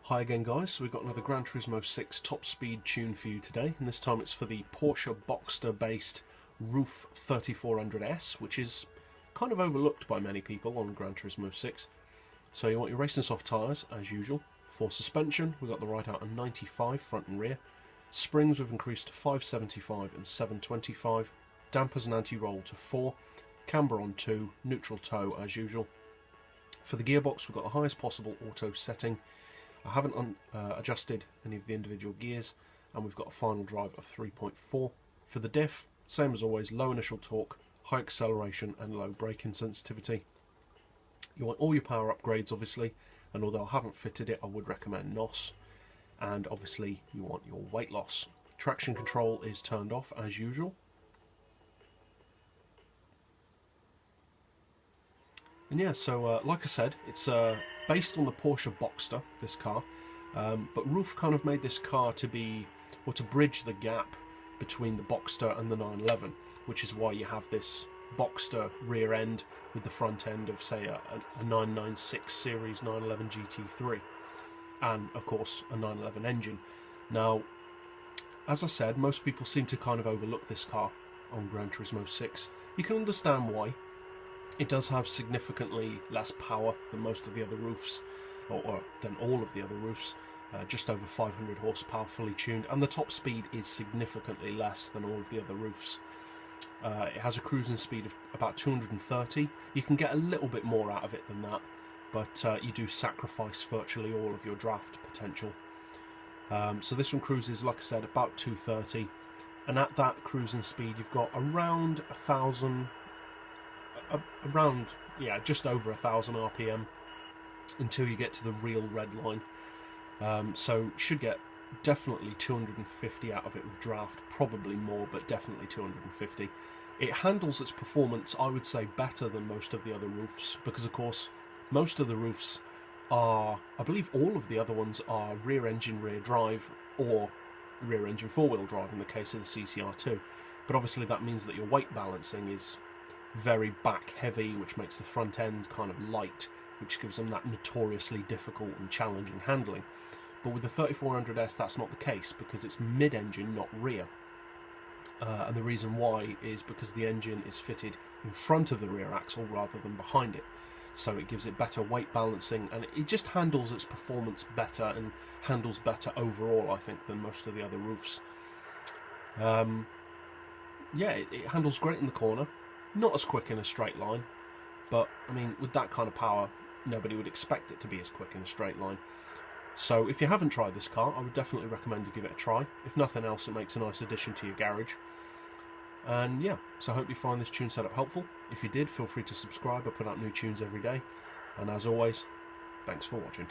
Hi again guys, so we've got another GranTurismo 6 top speed tune for you today, and this time it's for the Porsche Boxster based RUF 3400S, which is kind of overlooked by many people on GranTurismo 6. So you want your racing soft tyres as usual. For suspension we've got the right out on 95 front and rear, springs we've increased to 575 and 725, dampers and anti-roll to 4, camber on 2, neutral toe as usual. For the gearbox we've got the highest possible auto setting. I haven't adjusted any of the individual gears, and we've got a final drive of 3.4. For the diff, same as always, low initial torque, high acceleration and low braking sensitivity. You want all your power upgrades obviously, and although I haven't fitted it I would recommend NOS. And obviously you want your weight loss. Traction control is turned off as usual. And yeah, so like I said, it's based on the Porsche Boxster, this car, but RUF kind of made this car to be, or to bridge the gap between the Boxster and the 911, which is why you have this Boxster rear end with the front end of, say, a 996 series 911 GT3, and of course a 911 engine. Now, as I said, most people seem to kind of overlook this car on GranTurismo 6. You can understand why. It does have significantly less power than most of the other RUFs, or than all of the other RUFs, just over 500 horsepower fully tuned, and the top speed is significantly less than all of the other RUFs. It has a cruising speed of about 230. You can get a little bit more out of it than that, but you do sacrifice virtually all of your draft potential. So this one cruises, like I said, about 230, and at that cruising speed you've got around 1,000, just over 1,000 RPM until you get to the real red line. So you should get definitely 250 out of it with draft, probably more, but definitely 250. It handles its performance, I would say, better than most of the other RUFs, because of course most of the RUFs are, I believe all of the other ones are rear engine rear drive or rear engine four-wheel drive in the case of the CCR2, but obviously that means that your weight balancing is very back heavy, which makes the front end kind of light, which gives them that notoriously difficult and challenging handling. But with the 3400S that's not the case, because it's mid-engine, not rear. And the reason why is because the engine is fitted in front of the rear axle rather than behind it, so it gives it better weight balancing, and it just handles its performance better and handles better overall, I think, than most of the other RUFs. Yeah, it handles great in the corner. Not as quick in a straight line, but I mean, with that kind of power nobody would expect it to be as quick in a straight line. So if you haven't tried this car, I would definitely recommend you give it a try. If nothing else, it makes a nice addition to your garage. And yeah, so I hope you find this tune setup helpful. If you did, feel free to subscribe. I put out new tunes every day, and as always, thanks for watching.